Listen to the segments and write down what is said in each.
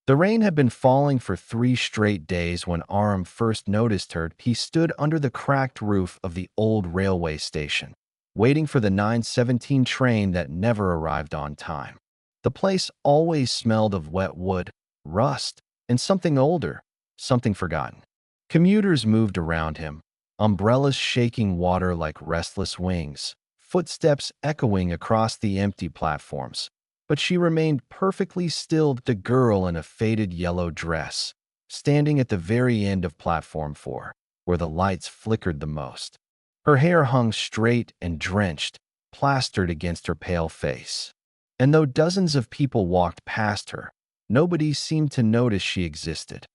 The rain had been falling for 3 straight days when Arham first noticed her. He stood under the cracked roof of the old railway station, waiting for the 9:17 train that never arrived on time. The place always smelled of wet wood, rust, and something older, something forgotten. Commuters moved around him, umbrellas shaking water like restless wings, footsteps echoing across the empty platforms. But she remained perfectly still, the girl in a faded yellow dress, standing at the very end of platform 4, where the lights flickered the most. Her hair hung straight and drenched, plastered against her pale face. And though dozens of people walked past her, nobody seemed to notice she existed.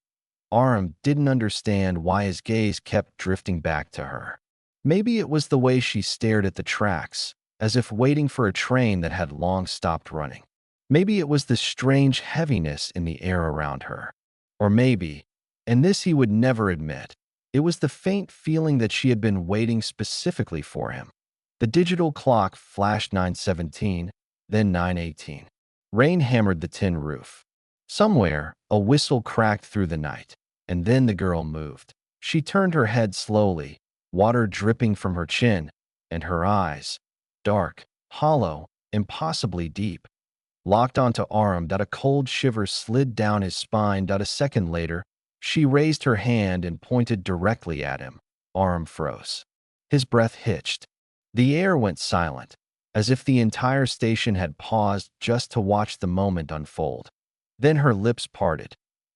Arham didn't understand why his gaze kept drifting back to her. Maybe it was the way she stared at the tracks, as if waiting for a train that had long stopped running. Maybe it was the strange heaviness in the air around her. Or maybe, and this he would never admit, it was the faint feeling that she had been waiting specifically for him. The digital clock flashed 9:17, then 9:18. Rain hammered the tin roof. Somewhere, a whistle cracked through the night, and then the girl moved. She turned her head slowly, water dripping from her chin, and her eyes, dark, hollow, impossibly deep, locked onto Arham. A cold shiver slid down his spine. A second later, she raised her hand and pointed directly at him. Arham froze. His breath hitched. The air went silent, as if the entire station had paused just to watch the moment unfold. Then her lips parted,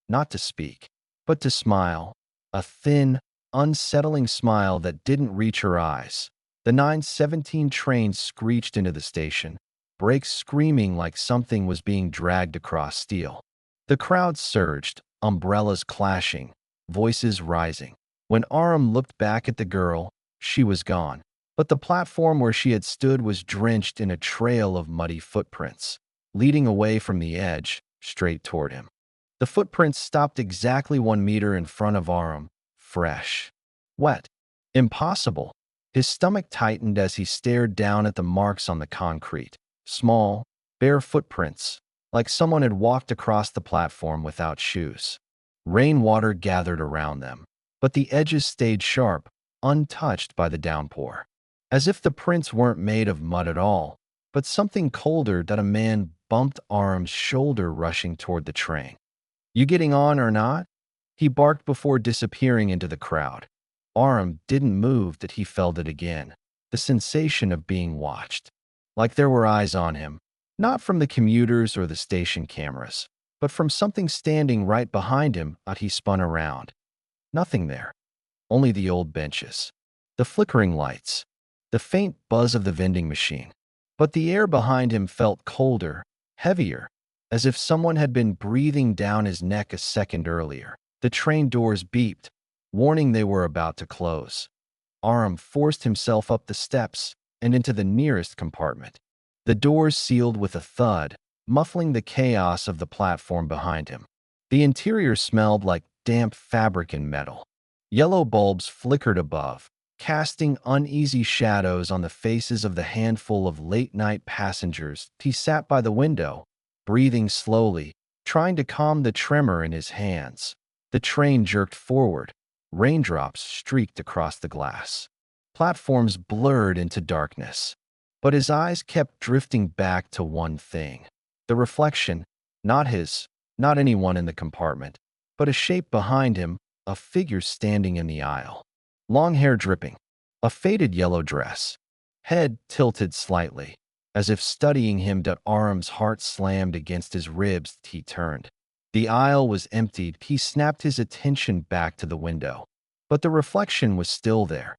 not to speak, but to smile, a thin, unsettling smile that didn't reach her eyes. The 9:17 train screeched into the station, brakes screaming like something was being dragged across steel. The crowd surged, umbrellas clashing, voices rising. When Arham looked back at the girl, she was gone. But the platform where she had stood was drenched in a trail of muddy footprints, leading away from the edge, straight toward him. The footprints stopped exactly 1 meter in front of Arham, fresh, wet, impossible. His stomach tightened as he stared down at the marks on the concrete. Small, bare footprints, like someone had walked across the platform without shoes. Rainwater gathered around them, but the edges stayed sharp, untouched by the downpour. As if the prints weren't made of mud at all, but something colder. A man bumped Arham's shoulder, rushing toward the train. "You getting on or not?" he barked before disappearing into the crowd. Arham didn't move. He felt it again, the sensation of being watched. Like there were eyes on him, not from the commuters or the station cameras, but from something standing right behind him. He spun around. Nothing there. Only the old benches, the flickering lights, the faint buzz of the vending machine. But the air behind him felt colder, heavier, as if someone had been breathing down his neck a second earlier. The train doors beeped, warning they were about to close. Arham forced himself up the steps and into the nearest compartment. The doors sealed with a thud, muffling the chaos of the platform behind him. The interior smelled like damp fabric and metal. Yellow bulbs flickered above, casting uneasy shadows on the faces of the handful of late-night passengers. He sat by the window, breathing slowly, trying to calm the tremor in his hands. The train jerked forward. Raindrops streaked across the glass. Platforms blurred into darkness. But his eyes kept drifting back to one thing. The reflection, not his, not anyone in the compartment, but a shape behind him, a figure standing in the aisle. Long hair dripping, a faded yellow dress, head tilted slightly, as if studying him. Arham's heart slammed against his ribs. He turned. The aisle was emptied. He snapped his attention back to the window. But the reflection was still there.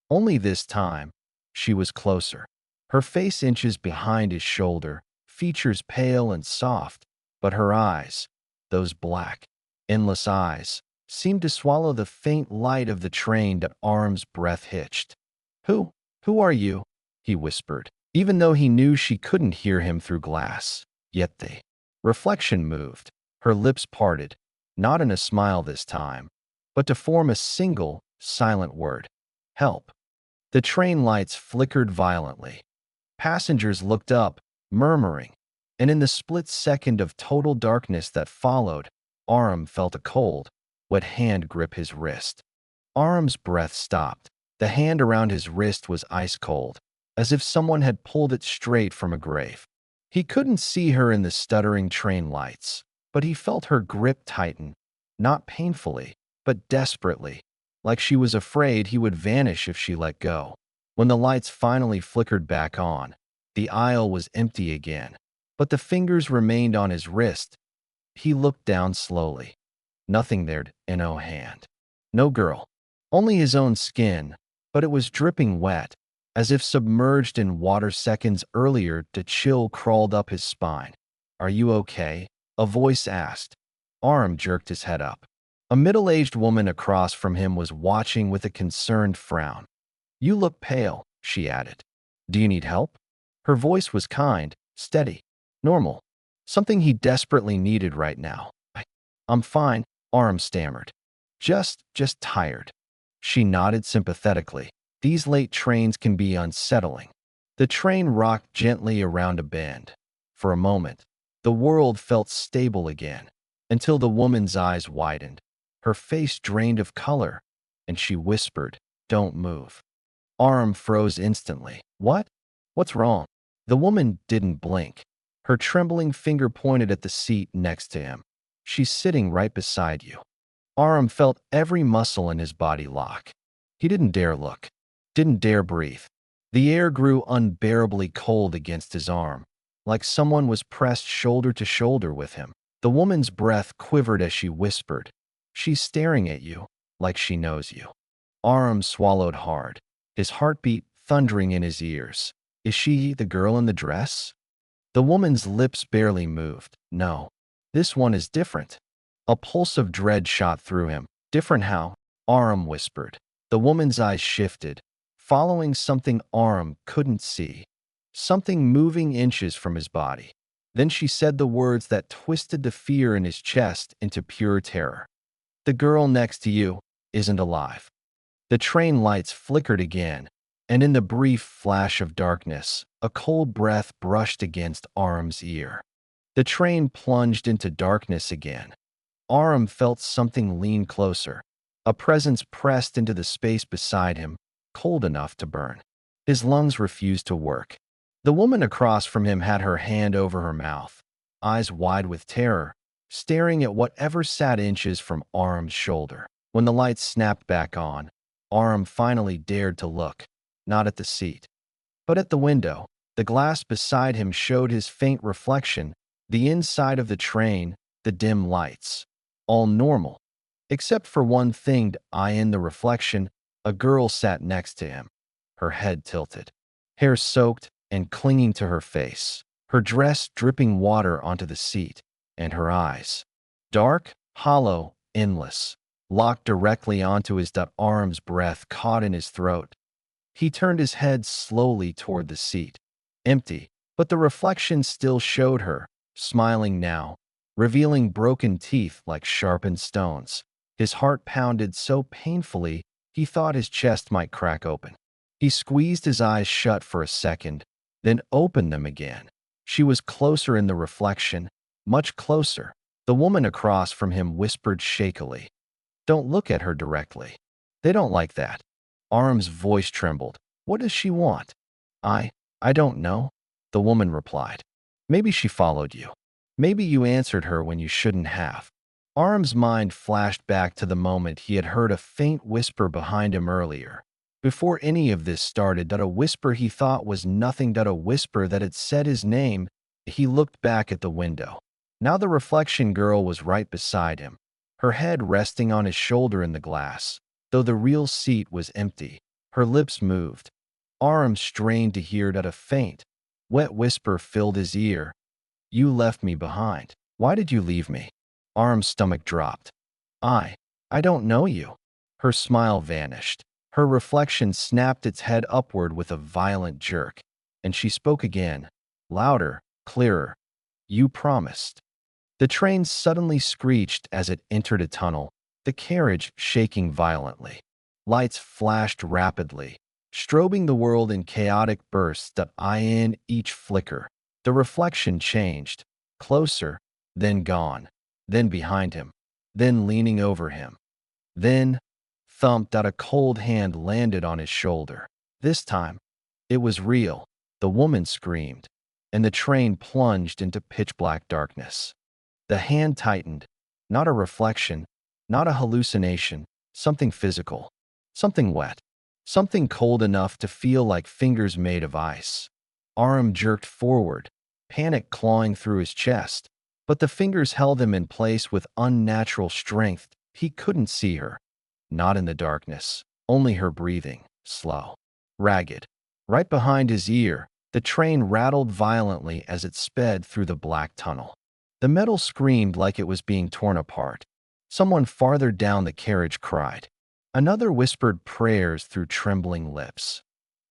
Only this time, she was closer. Her face inches behind his shoulder, features pale and soft, but her eyes, those black, endless eyes, seemed to swallow the faint light of the train. Arham's breath hitched. Who are you?" he whispered, even though he knew she couldn't hear him through glass. Yet the reflection moved. Her lips parted, not in a smile this time, but to form a single, silent word. Help. The train lights flickered violently. Passengers looked up, murmuring, and in the split second of total darkness that followed, Arham felt a cold, wet hand grip his wrist. Arham's breath stopped. The hand around his wrist was ice cold, as if someone had pulled it straight from a grave. He couldn't see her in the stuttering train lights, but he felt her grip tighten, not painfully, but desperately, like she was afraid he would vanish if she let go. When the lights finally flickered back on, the aisle was empty again, but the fingers remained on his wrist. He looked down slowly. Nothing there, no hand. No girl. Only his own skin, but it was dripping wet, as if submerged in water seconds earlier. The chill crawled up his spine. "Are you okay?" a voice asked. Arham jerked his head up. A middle-aged woman across from him was watching with a concerned frown. "You look pale," she added. "Do you need help?" Her voice was kind, steady, normal, something he desperately needed right now. I'm fine," Arham stammered. Just tired." She nodded sympathetically. "These late trains can be unsettling." The train rocked gently around a bend. For a moment, the world felt stable again, until the woman's eyes widened. Her face drained of color, and she whispered, "Don't move." Arham froze instantly. "What? What's wrong?" The woman didn't blink. Her trembling finger pointed at the seat next to him. "She's sitting right beside you." Arham felt every muscle in his body lock. He didn't dare look, didn't dare breathe. The air grew unbearably cold against his arm, like someone was pressed shoulder to shoulder with him. The woman's breath quivered as she whispered, "She's staring at you, like she knows you." Arham swallowed hard, his heartbeat thundering in his ears. "Is she the girl in the dress?" The woman's lips barely moved. "No, this one is different." A pulse of dread shot through him. "Different how?" Arham whispered. The woman's eyes shifted, following something Arham couldn't see, something moving inches from his body. Then she said the words that twisted the fear in his chest into pure terror. "The girl next to you isn't alive." The train lights flickered again, and in the brief flash of darkness, a cold breath brushed against Arham's ear. The train plunged into darkness again. Arham felt something lean closer. A presence pressed into the space beside him, cold enough to burn. His lungs refused to work. The woman across from him had her hand over her mouth, eyes wide with terror, staring at whatever sat inches from Arham's shoulder. When the lights snapped back on, Arham finally dared to look, not at the seat, but at the window. The glass beside him showed his faint reflection, the inside of the train, the dim lights. All normal, except for one thing. In the reflection, a girl sat next to him, her head tilted, hair soaked and clinging to her face, her dress dripping water onto the seat, and her eyes, dark, hollow, endless, locked directly onto his. Arm's breath caught in his throat. He turned his head slowly toward the seat, empty, but the reflection still showed her, smiling now, revealing broken teeth like sharpened stones. His heart pounded so painfully he thought his chest might crack open. He squeezed his eyes shut for a second, then opened them again. She was closer in the reflection, much closer. The woman across from him whispered shakily, "Don't look at her directly. They don't like that." Arham's voice trembled. "What does she want?" I don't know," the woman replied. "Maybe she followed you. Maybe you answered her when you shouldn't have." Arham's mind flashed back to the moment he had heard a faint whisper behind him earlier. Before any of this started, a whisper he thought was nothing but a whisper that had said his name. He looked back at the window. Now the reflection girl was right beside him, her head resting on his shoulder in the glass, though the real seat was empty. Her lips moved. Arham strained to hear that a faint, wet whisper filled his ear. "You left me behind. Why did you leave me?" Arham's stomach dropped. I don't know you." Her smile vanished. Her reflection snapped its head upward with a violent jerk, and she spoke again, louder, clearer. "You promised." The train suddenly screeched as it entered a tunnel, the carriage shaking violently. Lights flashed rapidly, strobing the world in chaotic bursts. In each flicker, the reflection changed, closer, then gone, then behind him. then leaning over him. Then, thumped out, a cold hand landed on his shoulder. This time, it was real. The woman screamed, and the train plunged into pitch-black darkness. The hand tightened, not a reflection, not a hallucination, something physical, something wet, something cold enough to feel like fingers made of ice. Arham jerked forward, panic clawing through his chest, but the fingers held him in place with unnatural strength. He couldn't see her, not in the darkness, only her breathing, slow, ragged. Right behind his ear, the train rattled violently as it sped through the black tunnel. The metal screamed like it was being torn apart. Someone farther down the carriage cried. Another whispered prayers through trembling lips.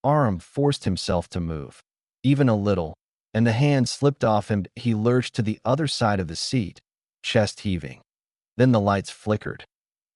Arham forced himself to move, even a little, and the hand slipped off him. He lurched to the other side of the seat, chest heaving. Then the lights flickered.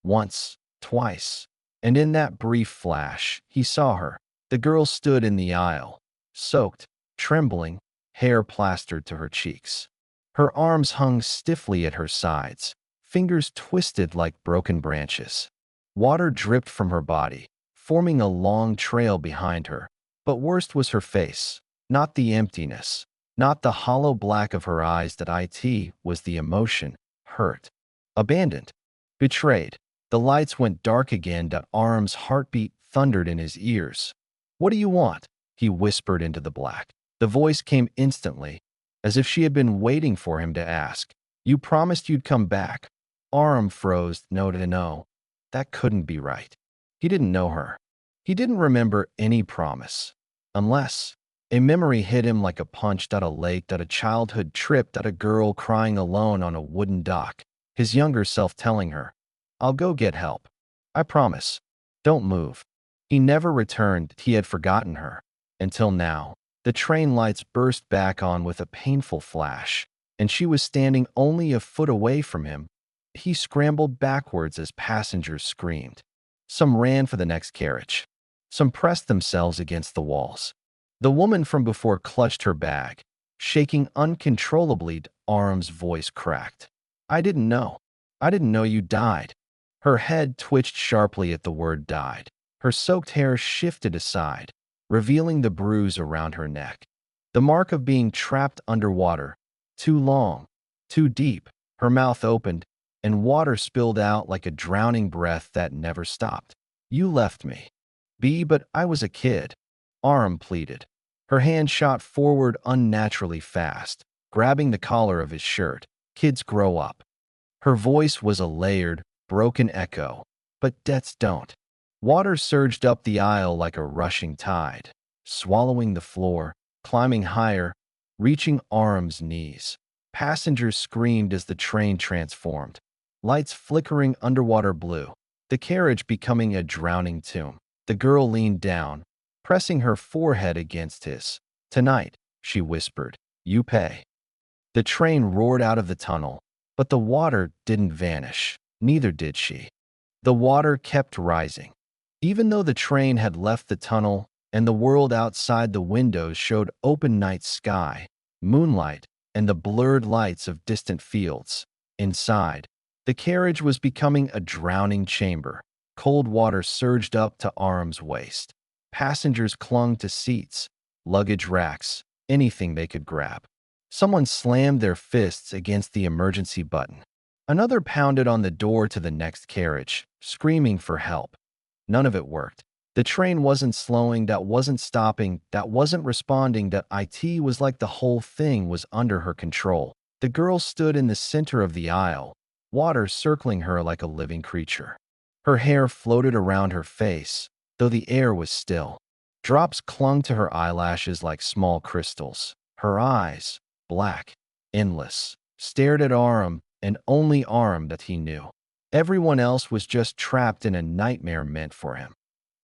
Once, twice, and in that brief flash, he saw her. The girl stood in the aisle, soaked, trembling, hair plastered to her cheeks. Her arms hung stiffly at her sides, fingers twisted like broken branches. Water dripped from her body, forming a long trail behind her. But worst was her face, not the emptiness, not the hollow black of her eyes. That it was the emotion, hurt, abandoned, betrayed. The lights went dark again. Arham's heartbeat thundered in his ears. "What do you want?" he whispered into the black. The voice came instantly, as if she had been waiting for him to ask. "You promised you'd come back." Arham froze. No. That couldn't be right. He didn't know her. He didn't remember any promise. Unless a memory hit him like a punch. A lake, a childhood trip, a girl crying alone on a wooden dock. His younger self telling her, "I'll go get help. I promise. Don't move." He never returned. He had forgotten her. Until now. The train lights burst back on with a painful flash, and she was standing only a foot away from him. He scrambled backwards as passengers screamed. Some ran for the next carriage. Some pressed themselves against the walls. The woman from before clutched her bag, shaking uncontrollably. Arham's voice cracked. I didn't know you died." Her head twitched sharply at the word died. Her soaked hair shifted aside, revealing the bruise around her neck. The mark of being trapped underwater. Too long, too deep. Her mouth opened, and water spilled out like a drowning breath that never stopped. "You left me, but I was a kid," Arham pleaded. Her hand shot forward unnaturally fast, grabbing the collar of his shirt. "Kids grow up." Her voice was a layered, broken echo. "But deaths don't." Water surged up the aisle like a rushing tide, swallowing the floor, climbing higher, reaching Arham's knees. Passengers screamed as the train transformed, lights flickering underwater blue, the carriage becoming a drowning tomb. The girl leaned down, pressing her forehead against his. "Tonight," she whispered, "you pay." The train roared out of the tunnel, but the water didn't vanish. Neither did she. The water kept rising. Even though the train had left the tunnel and the world outside the windows showed open night sky, moonlight, and the blurred lights of distant fields. Inside, the carriage was becoming a drowning chamber. Cold water surged up to Arham's waist. Passengers clung to seats, luggage racks, anything they could grab. Someone slammed their fists against the emergency button. Another pounded on the door to the next carriage, screaming for help. None of it worked. The train wasn't slowing, that wasn't stopping, that wasn't responding. That it was like the whole thing was under her control. The girl stood in the center of the aisle, water circling her like a living creature. Her hair floated around her face, though the air was still. Drops clung to her eyelashes like small crystals. Her eyes, black, endless, stared at Arham, and only Arham that he knew. Everyone else was just trapped in a nightmare meant for him.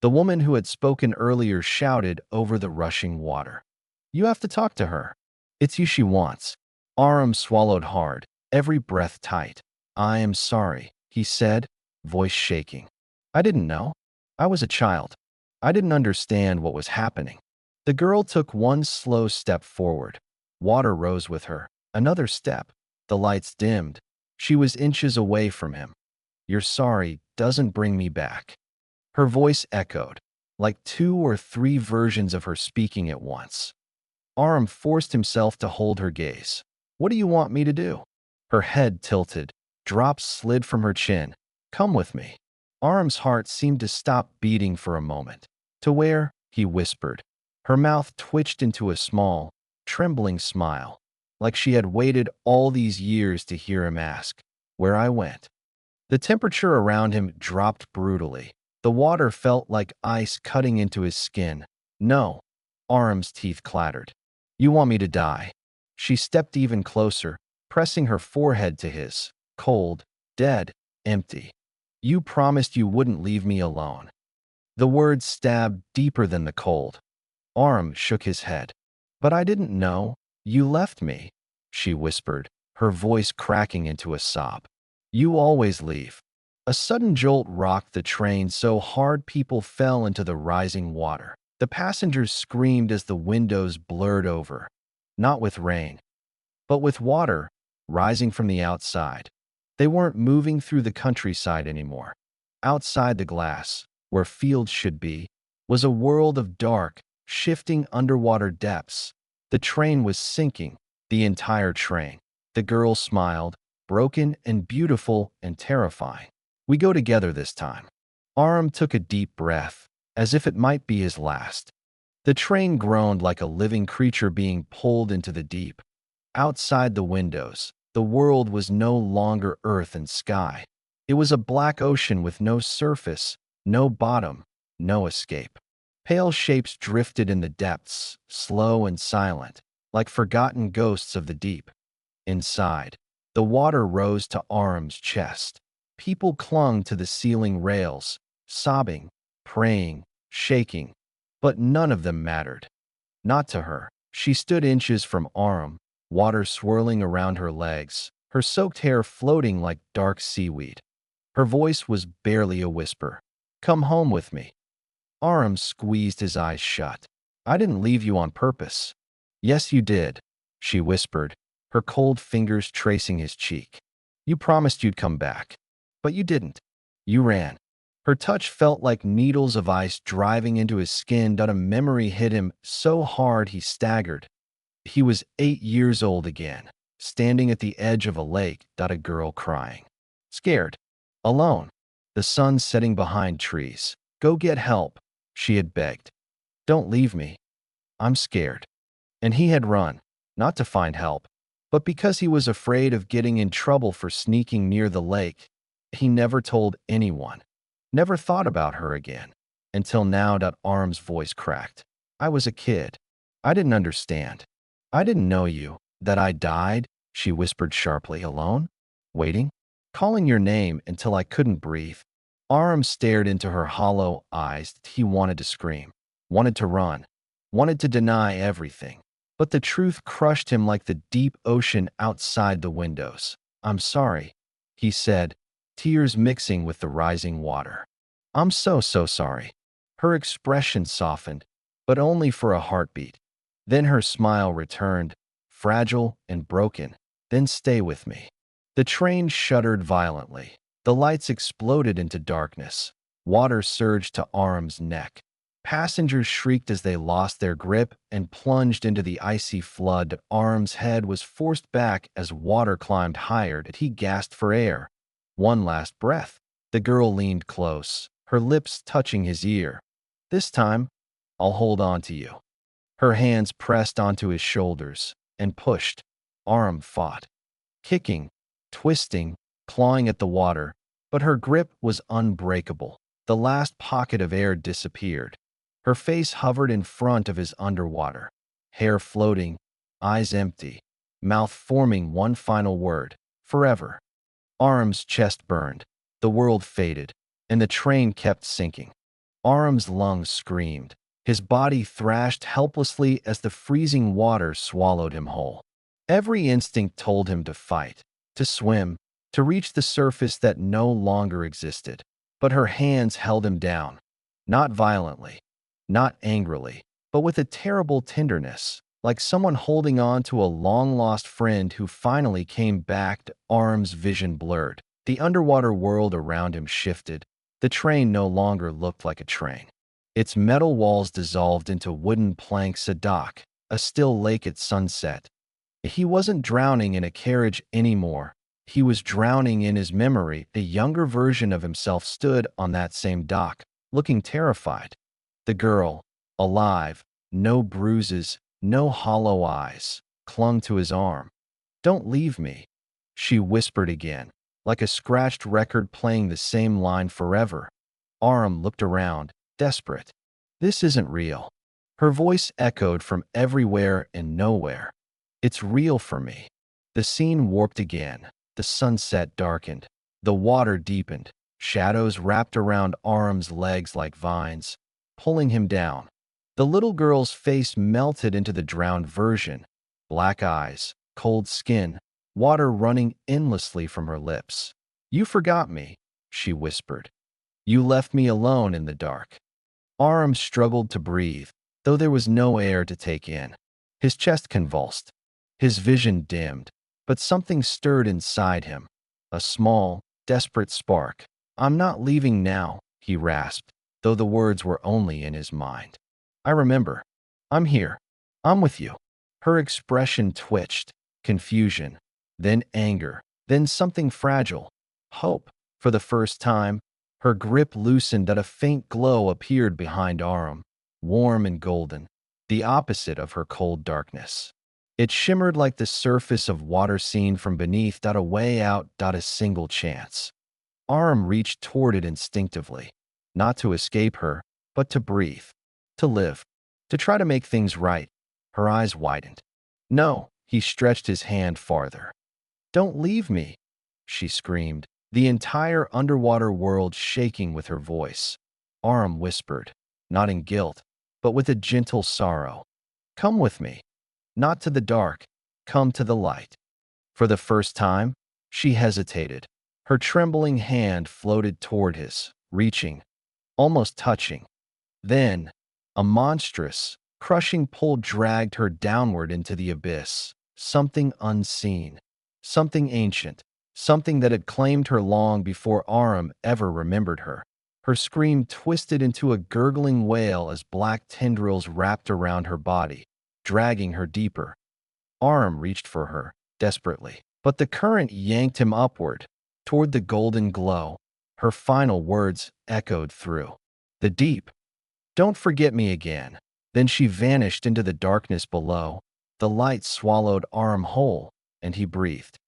The woman who had spoken earlier shouted over the rushing water. "You have to talk to her. It's you she wants." Arham swallowed hard, every breath tight. "I am sorry," he said, voice shaking. "I didn't know. I was a child. I didn't understand what was happening." The girl took one slow step forward. Water rose with her. Another step. The lights dimmed. She was inches away from him. "You're sorry doesn't bring me back." Her voice echoed, like 2 or 3 versions of her speaking at once. Arham forced himself to hold her gaze. "What do you want me to do?" Her head tilted. Drops slid from her chin. "Come with me." Arham's heart seemed to stop beating for a moment. "To where?" he whispered. Her mouth twitched into a small, trembling smile, like she had waited all these years to hear him ask. "Where I went." The temperature around him dropped brutally. The water felt like ice cutting into his skin. "No." Arham's teeth clattered. "You want me to die." She stepped even closer, pressing her forehead to his. "Cold, dead, empty. You promised you wouldn't leave me alone." The words stabbed deeper than the cold. Arham shook his head. "But I didn't know. You left me," she whispered, her voice cracking into a sob. "You always leave." A sudden jolt rocked the train so hard people fell into the rising water. The passengers screamed as the windows blurred over, not with rain, but with water rising from the outside. They weren't moving through the countryside anymore. Outside the glass, where fields should be, was a world of dark, shifting underwater depths. The train was sinking, the entire train. The girl smiled, broken and beautiful and terrifying. "We go together this time." Arham took a deep breath, as if it might be his last. The train groaned like a living creature being pulled into the deep. Outside the windows, the world was no longer earth and sky. It was a black ocean with no surface, no bottom, no escape. Pale shapes drifted in the depths, slow and silent, like forgotten ghosts of the deep. Inside, the water rose to Arham's chest. People clung to the ceiling rails, sobbing, praying, shaking, but none of them mattered. Not to her. She stood inches from Arham, water swirling around her legs, her soaked hair floating like dark seaweed. Her voice was barely a whisper. "Come home with me." Arham squeezed his eyes shut. "I didn't leave you on purpose." "Yes, you did," she whispered, her cold fingers tracing his cheek. "You promised you'd come back. But you didn't. You ran." Her touch felt like needles of ice driving into his skin. A memory hit him so hard he staggered. He was 8 years old again, standing at the edge of a lake. A girl crying. Scared. Alone. The sun setting behind trees. "Go get help," she had begged. "Don't leave me. I'm scared." And he had run, not to find help, but because he was afraid of getting in trouble for sneaking near the lake. He never told anyone, never thought about her again, until now. Arm's voice cracked. "I was a kid. I didn't understand. I didn't know you, that I died," she whispered sharply. "Alone? Waiting? Calling your name until I couldn't breathe." Arm stared into her hollow eyes. He wanted to scream, wanted to run, wanted to deny everything. But the truth crushed him like the deep ocean outside the windows. "I'm sorry," he said, tears mixing with the rising water. "I'm so sorry." Her expression softened, but only for a heartbeat. Then her smile returned, fragile and broken. "Then stay with me." The train shuddered violently. The lights exploded into darkness. Water surged to Arham's neck. Passengers shrieked as they lost their grip and plunged into the icy flood. Arham's head was forced back as water climbed higher. He gasped for air. One last breath. The girl leaned close, her lips touching his ear. "This time, I'll hold on to you." Her hands pressed onto his shoulders and pushed. Arham fought, kicking, twisting, clawing at the water, but her grip was unbreakable. The last pocket of air disappeared. Her face hovered in front of his underwater, hair floating, eyes empty, mouth forming one final word: forever. Arham's chest burned, the world faded, and the train kept sinking. Arham's lungs screamed. His body thrashed helplessly as the freezing water swallowed him whole. Every instinct told him to fight, to swim, to reach the surface that no longer existed. But her hands held him down, not violently, not angrily, but with a terrible tenderness, like someone holding on to a long-lost friend who finally came back. Arm's vision blurred. The underwater world around him shifted. The train no longer looked like a train. Its metal walls dissolved into wooden planks, a dock, a still lake at sunset. He wasn't drowning in a carriage anymore. He was drowning in his memory. A younger version of himself stood on that same dock, looking terrified. The girl, alive, no bruises, no hollow eyes, clung to his arm. "Don't leave me," she whispered again, like a scratched record playing the same line forever. Arham looked around, desperate. "This isn't real." Her voice echoed from everywhere and nowhere. "It's real for me." The scene warped again. The sunset darkened. The water deepened. Shadows wrapped around Arham's legs like vines, pulling him down. The little girl's face melted into the drowned version. Black eyes, cold skin, water running endlessly from her lips. "You forgot me," she whispered. "You left me alone in the dark." Arham struggled to breathe, though there was no air to take in. His chest convulsed. His vision dimmed, but something stirred inside him. A small, desperate spark. "I'm not leaving now," he rasped, though the words were only in his mind. "I remember. I'm here. I'm with you." Her expression twitched. Confusion, then anger, then something fragile. Hope. For the first time, her grip loosened and a faint glow appeared behind Arham, warm and golden, the opposite of her cold darkness. It shimmered like the surface of water seen from beneath. A way out. A single chance. Arham reached toward it instinctively, not to escape her, but to breathe, to live, to try to make things right. Her eyes widened. "No," he stretched his hand farther. "Don't leave me," she screamed, the entire underwater world shaking with her voice. Arham whispered, not in guilt, but with a gentle sorrow. "Come with me. Not to the dark. Come to the light." For the first time, she hesitated. Her trembling hand floated toward his, reaching, almost touching. Then, a monstrous, crushing pull dragged her downward into the abyss. Something unseen, something ancient, something that had claimed her long before Arham ever remembered her. Her scream twisted into a gurgling wail as black tendrils wrapped around her body, dragging her deeper. Arham reached for her, desperately, but the current yanked him upward, toward the golden glow. Her final words echoed through the deep. "Don't forget me again." Then she vanished into the darkness below. The light swallowed Arham whole, and he breathed.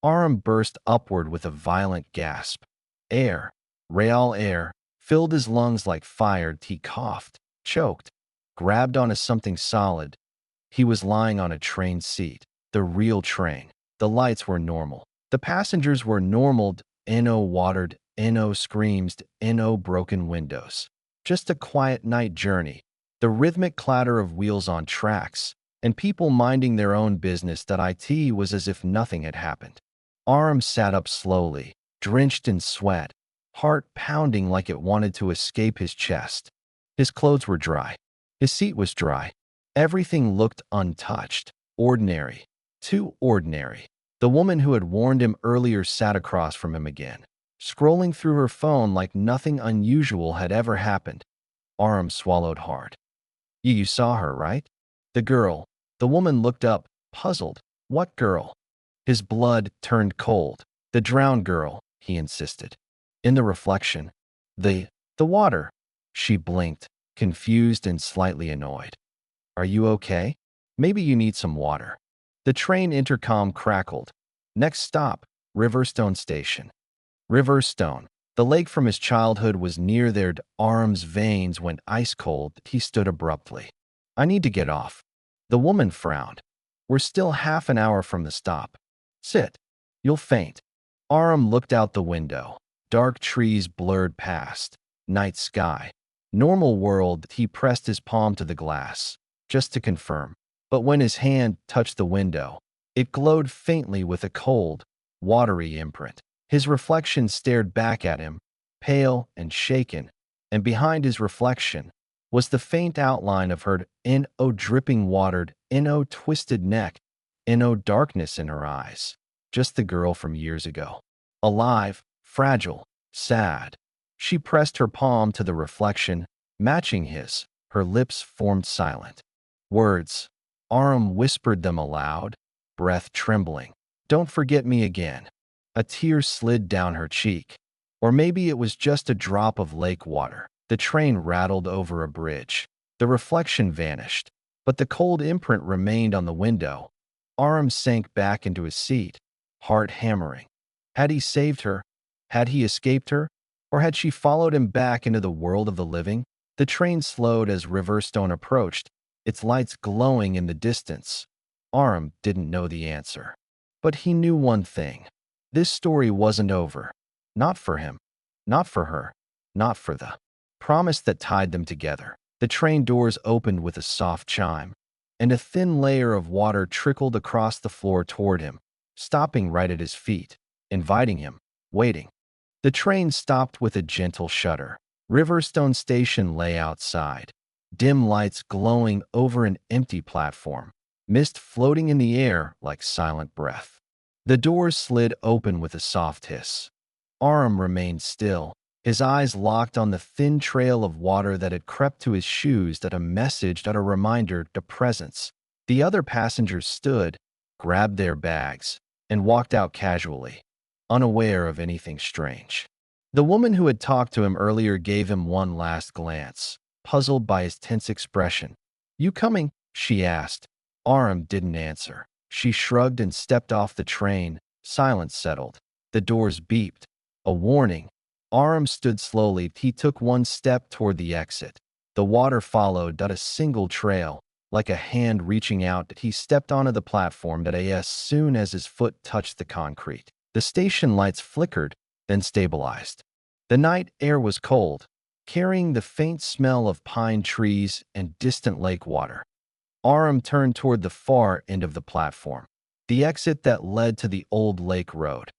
Arham burst upward with a violent gasp. Air, real air, filled his lungs like fire. He coughed, choked, grabbed onto something solid. He was lying on a train seat, the real train. The lights were normal. The passengers were normal. No watered, no screams, no broken windows. Just a quiet night journey. The rhythmic clatter of wheels on tracks, and people minding their own business. It was as if nothing had happened. Arham sat up slowly, drenched in sweat, heart pounding like it wanted to escape his chest. His clothes were dry. His seat was dry. Everything looked untouched, ordinary, too ordinary. The woman who had warned him earlier sat across from him again, scrolling through her phone like nothing unusual had ever happened. Arham swallowed hard. You saw her, right?" The woman looked up, puzzled. "What girl?" His blood turned cold. "The drowned girl," he insisted. In the reflection, the water. She blinked, confused and slightly annoyed. "Are you okay? Maybe you need some water." The train intercom crackled. Next stop, Riverstone Station. Riverstone. The lake from his childhood was near there. Arm's veins went ice cold. He stood abruptly. "I need to get off." The woman frowned. "We're still half an hour from the stop. Sit. You'll faint." Arham looked out the window. Dark trees blurred past. Night sky. Normal world. He pressed his palm to the glass, just to confirm. But when his hand touched the window, it glowed faintly with a cold, watery imprint. His reflection stared back at him, pale and shaken, and behind his reflection was the faint outline of her dripping watered, no twisted neck, no darkness in her eyes. Just the girl from years ago. Alive, fragile, sad. She pressed her palm to the reflection, matching his. Her lips formed silent. Words. Arham whispered them aloud, breath trembling. Don't forget me again. A tear slid down her cheek. Or maybe it was just a drop of lake water. The train rattled over a bridge. The reflection vanished, but the cold imprint remained on the window. Arham sank back into his seat, heart hammering. Had he saved her? Had he escaped her? Or had she followed him back into the world of the living? The train slowed as Riverstone approached, its lights glowing in the distance. Arham didn't know the answer. But he knew one thing. This story wasn't over. Not for him. Not for her. Not for the promise that tied them together. The train doors opened with a soft chime, and a thin layer of water trickled across the floor toward him, stopping right at his feet, inviting him, waiting. The train stopped with a gentle shudder. Riverstone Station lay outside, dim lights glowing over an empty platform, mist floating in the air like silent breath. The doors slid open with a soft hiss. Arham remained still, his eyes locked on the thin trail of water that had crept to his shoes, that a message, that a reminder, to presence. The other passengers stood, grabbed their bags, and walked out casually, unaware of anything strange. The woman who had talked to him earlier gave him one last glance, puzzled by his tense expression. "You coming?" she asked. Arham didn't answer. She shrugged and stepped off the train. Silence settled. The doors beeped. A warning. Arham stood slowly. He took one step toward the exit. The water followed, a single trail, like a hand reaching out. He stepped onto the platform as soon as his foot touched the concrete. The station lights flickered, then stabilized. The night air was cold, carrying the faint smell of pine trees and distant lake water. Arham turned toward the far end of the platform, the exit that led to the old lake road.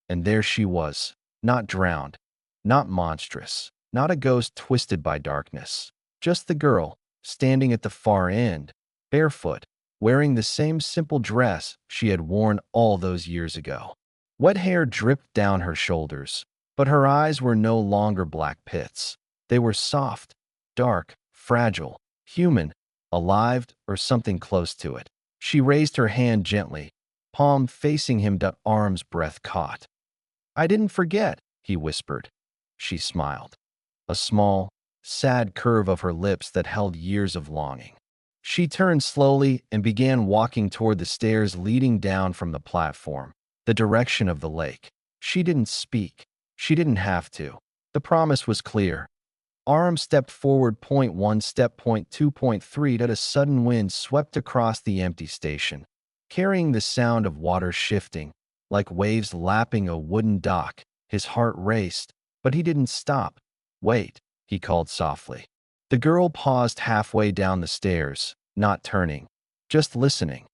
And there she was, not drowned, not monstrous, not a ghost twisted by darkness. Just the girl, standing at the far end, barefoot, wearing the same simple dress she had worn all those years ago. Wet hair dripped down her shoulders, but her eyes were no longer black pits. They were soft, dark, fragile, human, alive, or something close to it. She raised her hand gently, palm facing him. Arm's breath caught. "I didn't forget," he whispered. She smiled, a small, sad curve of her lips that held years of longing. She turned slowly and began walking toward the stairs leading down from the platform, the direction of the lake. She didn't speak. She didn't have to. The promise was clear. Arham stepped forward. Point 1, step point 2, point 3. A sudden wind swept across the empty station, carrying the sound of water shifting, like waves lapping a wooden dock. His heart raced, but he didn't stop. "Wait," he called softly. The girl paused halfway down the stairs, not turning, just listening.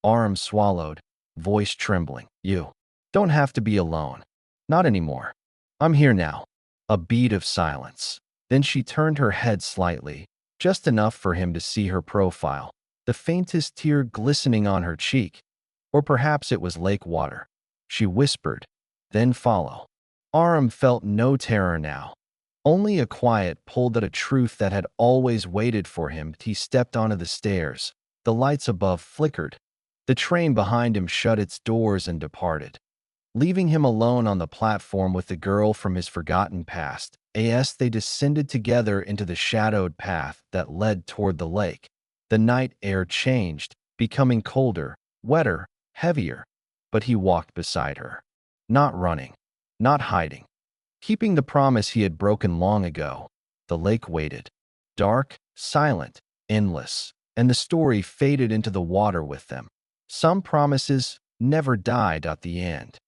Arham swallowed, voice trembling. "You don't have to be alone. Not anymore. I'm here now." A beat of silence. Then she turned her head slightly, just enough for him to see her profile, the faintest tear glistening on her cheek. Or perhaps it was lake water. She whispered, "Then follow." Arham felt no terror now, only a quiet pull, a truth that had always waited for him. He stepped onto the stairs. The lights above flickered. The train behind him shut its doors and departed, leaving him alone on the platform with the girl from his forgotten past. They descended together into the shadowed path that led toward the lake. The night air changed, becoming colder, wetter, heavier, but he walked beside her, not running, not hiding, keeping the promise he had broken long ago. The lake waited, dark, silent, endless, and the story faded into the water with them. Some promises never died at the end.